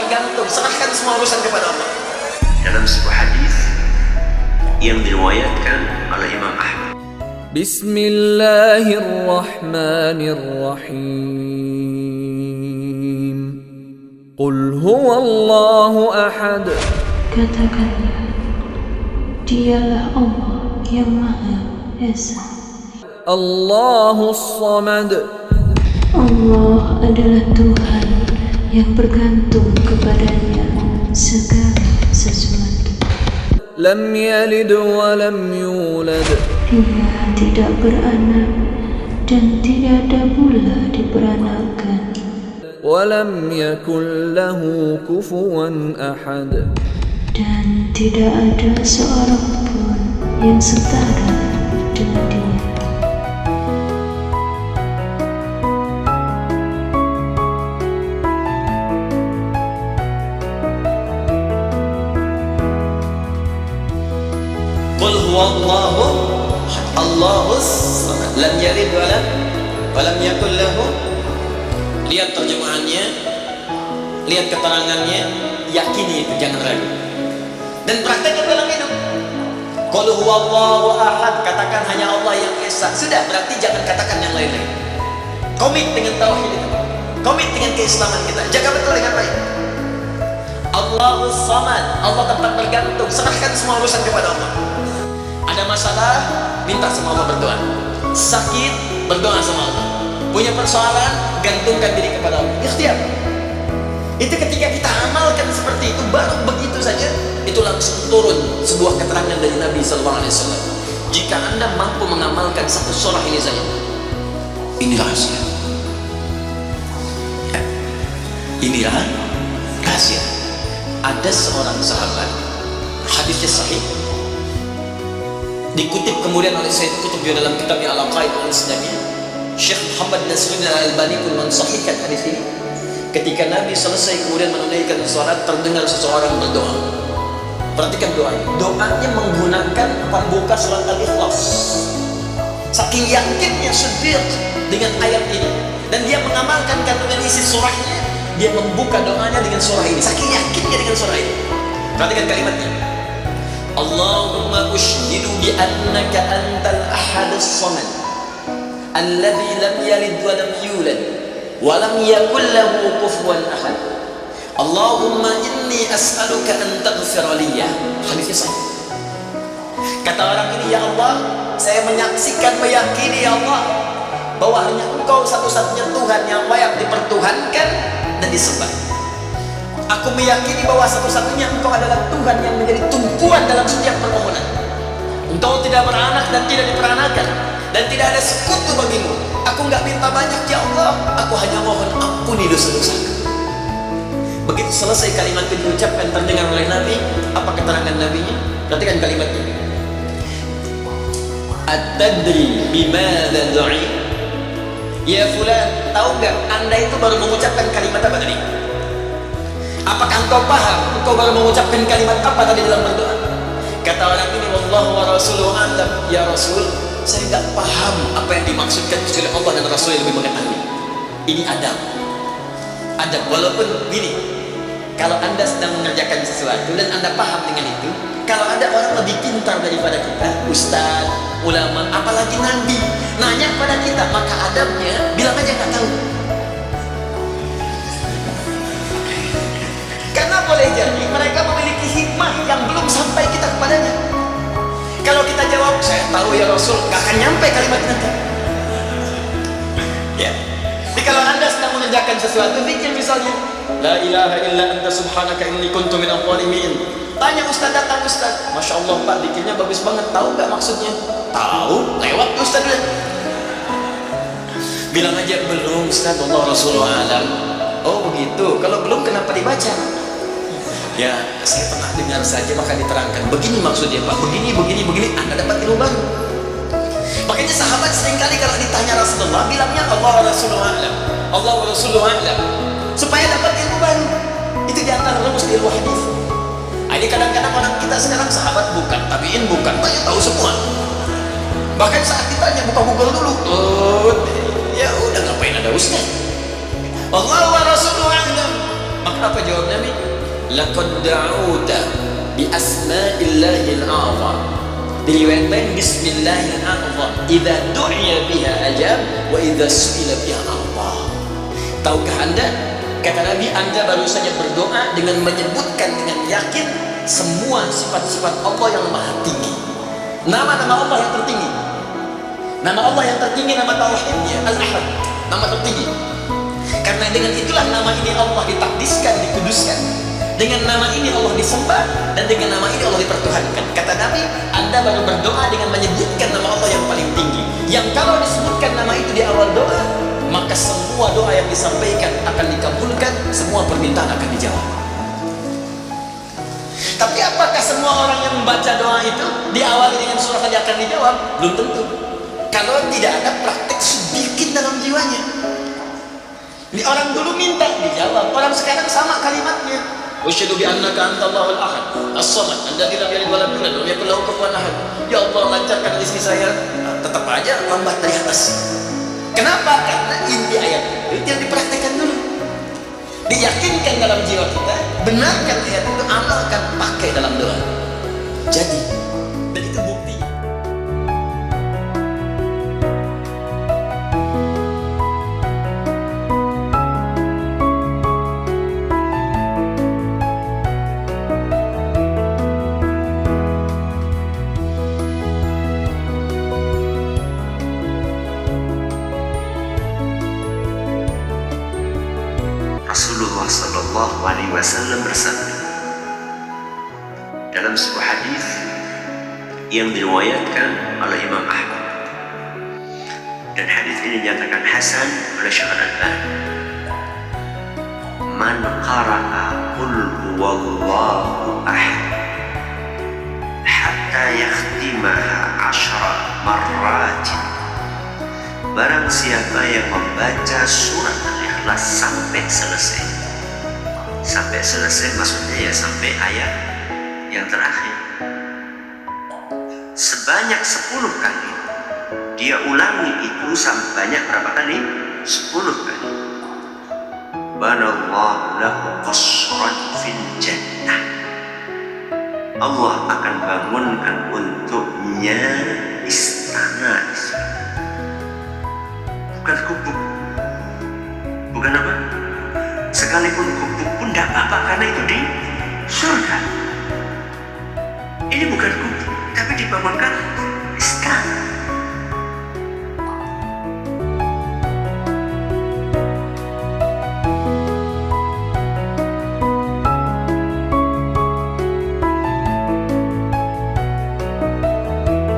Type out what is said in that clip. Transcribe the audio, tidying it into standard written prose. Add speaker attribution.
Speaker 1: bergantung, serahkan semua urusan kepada Allah.
Speaker 2: Dalam sebuah hadis yang diriwayatkan oleh Imam Ahmad.
Speaker 3: Bismillahirrahmanirrahim. Qul huwallahu ahad.
Speaker 4: Katakanlah, dialah Allah yang Maha Esa.
Speaker 3: Allahus Samad.
Speaker 4: Allah adalah Tuhan yang bergantung kepadanya segala sesuatu.
Speaker 3: Lam yalid wa lam yulad.
Speaker 4: Dia tidak beranak dan tidak ada pula diperanakkan.
Speaker 3: Wa lam yakul lahu kufuwan ahad.
Speaker 4: Dan tidak ada seorang pun yang setara dengan dia.
Speaker 1: Qul huwallahu Allahus samad, lam yalid wa lam yakul lahu. Lihat terjemahannya, lihat keterangannya, yakini itu, jangan ragu. Dan praktekkan dalam hidup. Qul huwallahu ahad, katakan hanya Allah yang esa. Sudah, berarti jangan katakan yang lain-lain. Komit dengan tauhid itu. Komit dengan keislaman kita. Jaga betul dengan baik. Allahus samad, Allah tempat bergantung, serahkan semua urusan kepada Allah. Ada masalah, minta sama Allah, berdoa. Sakit, berdoa sama Allah. Punya persoalan, gantungkan diri kepada Allah. Ikhtiar. Itu ketika kita amalkan seperti itu, baru begitu saja itu langsung turun sebuah keterangan dari Nabi SAW. Jika Anda mampu mengamalkan satu surah ini saja, ini rahasia. Ini rahasia. Ada seorang sahabat, hadisnya sahih, dikutip kemudian oleh Sayyid Qutb dalam kitabnya Al-Aqaid Al-Islamiyah. Syekh Muhammad Nasruddin Al-Albani pun mensahihkan hadis ini. Ketika Nabi selesai kemudian menunaikan salat, terdengar seseorang berdoa. Perhatikan doanya. Doanya menggunakan pembuka surat Al-Ikhlas. Saking yakinnya Siddiq dengan ayat ini, dan dia mengamalkan kandungan isi surahnya, dia membuka doanya dengan surah ini. Saking yakinnya dengan surah ini. Perhatikan kalimatnya. Allahumma ushhidu bi annaka antal ahadus samad alladzi lam yalid wa lam yulad wa lam yakul lahu kufuwan ahad. Allahumma inni as'aluka an taghfira liya. Hadisnya sahih. Kata orang ini, ya Allah, saya menyaksikan, meyakini ya Allah bahwa hanya Engkau satu-satunya Tuhan yang layak dipertuhankan dan disembah. Aku meyakini bahwa satu-satunya Engkau adalah Tuhan yang menjadi tumpuan dalam setiap permohonan. Engkau tidak beranak dan tidak diperanakan, dan tidak ada sekutu bagimu. Aku nggak minta banyak ya Allah, aku hanya mohon ampuni dosa-dosaku. Begitu selesai kalimat itu diucapkan, terdengar oleh Nabi. Apa keterangan Nabinya? Perhatikan kalimatnya. At-tadri bimadza du'i? Ya fulan, tahu nggak Anda itu baru mengucapkan kalimat apa tadi? Apakah engkau paham? Engkau baru mengucapkan kalimat apa tadi dalam berdoa? Kata orang ini, wallahu wa rasuluhu a'lam. Ya Rasul, saya nggak paham apa yang dimaksudkan kecuali Allah dan Rasul yang lebih mengetahui. Ini adab. Adab, walaupun gini, kalau Anda sedang mengerjakan sesuatu dan Anda paham dengan itu, kalau ada orang lebih pintar daripada kita, ustaz, ulama, apalagi nabi, nanya pada kita, maka adabnya bilang aja nggak tahu. Karena boleh jadi mereka memiliki hikmah yang belum sampai kita kepadanya. Kalau kita jawab, saya tahu ya Rasul, gak akan nyampe kalimat nanti. Ya. Jadi kalau Anda sedang mengerjakan sesuatu, zikir misalnya, la ilaha illa anta subhanaka inni kuntu minadh dhalimin. Tanya ustaz, datang ustaz, masya Allah Pak, zikirnya bagus banget, tahu gak maksudnya? Tahu, lewat ustaz dulu. Bilang aja, belum ustaz, Allah Rasulullah alam. Oh begitu, kalau belum kenapa dibaca? Ya, saya pernah dengar saja, maka diterangkan. Begini maksudnya Pak, begini, Anda dapat ilmu baru. Makanya sahabat seringkali kalau ditanya Rasulullah, bilangnya Allah Rasulullah alam, Allah Rasulullah alam, supaya dapat ilmu baru. Itu diantara rumus ilmu hadis. Ini kadang-kadang orang kita sekarang sahabat bukan, tabiin bukan, banyak tahu semua. Bahkan saat ditanya, buka Google dulu. Oh, ya udah, ngapain ada ustaz? Allah wa Rasulullah alam. Maka Apa jawab Nabi? Laqad da'uta bi asma'illahil a'zam. Di riwayat lain bismillahil a'zam. Idza du'iya biha ajab wa idza su'ila biha a'ta. Tahukah Anda, kata Nabi, Anda baru saja berdoa dengan menyebutkan dengan yakin semua sifat-sifat Allah yang maha tinggi. Nama-nama Allah yang tertinggi. Nama Allah yang tertinggi, nama tauhidnya Al-Ahad, nama tertinggi. Karena dengan itulah nama ini Allah ditakdiskan, dikuduskan. Dengan nama ini Allah disembah, dan dengan nama ini Allah dipertuhankan. Kata Nabi, Anda baru berdoa dengan menyebutkan nama Allah yang paling tinggi, yang kalau disebutkan nama itu di awal doa, maka semua doa yang disampaikan akan dikabulkan, semua permintaan akan dijawab. Tapi apakah semua orang yang membaca doa itu diawali dengan surah saja akan dijawab? Belum tentu. Kalau tidak ada praktek sedikit dalam jiwanya. Ini orang dulu minta dijawab, orang sekarang sama kalimatnya. Usyhadu bi annaka antallahul ahad, as-samad, alladzi lam yalid wa lam yulad wa lam yakul lahu kufuwan ahad. Ya Allah, lancarkan rezeki saya. Tetap aja lambat dari atas. Kenapa? Karena inti ayat itu yang dipraktekkan dulu. Diyakinkan dalam jiwa kita, benarkan ayat itu, amalkan, pakai dalam doa. Jadi, dan itu bukti.
Speaker 2: Rasulullah Sallallahu Alaihi Wasallam bersabda dalam sebuah hadis yang diriwayatkan oleh Imam Ahmad, dan hadis ini dinyatakan hasan oleh Syekh Al-Albani. Man qara'a qul huwallahu ahad hatta yakhtimaha 10 marratin, barang siapa yang membaca surat Al-Ikhlas sampai selesai. Sampai selesai maksudnya ya sampai ayat yang terakhir. Sebanyak 10 kali. Dia ulangi itu sebanyak berapa kali? 10 kali. Banallahu lahu qasran fil jannah. Allah akan bangunkan untuknya istana di surga. Bukan gubuk. Bukan apa? Sekalipun gubuk pun tidak apa-apa karena itu di surga. Ini bukan gubuk, tapi dibangunkan istana.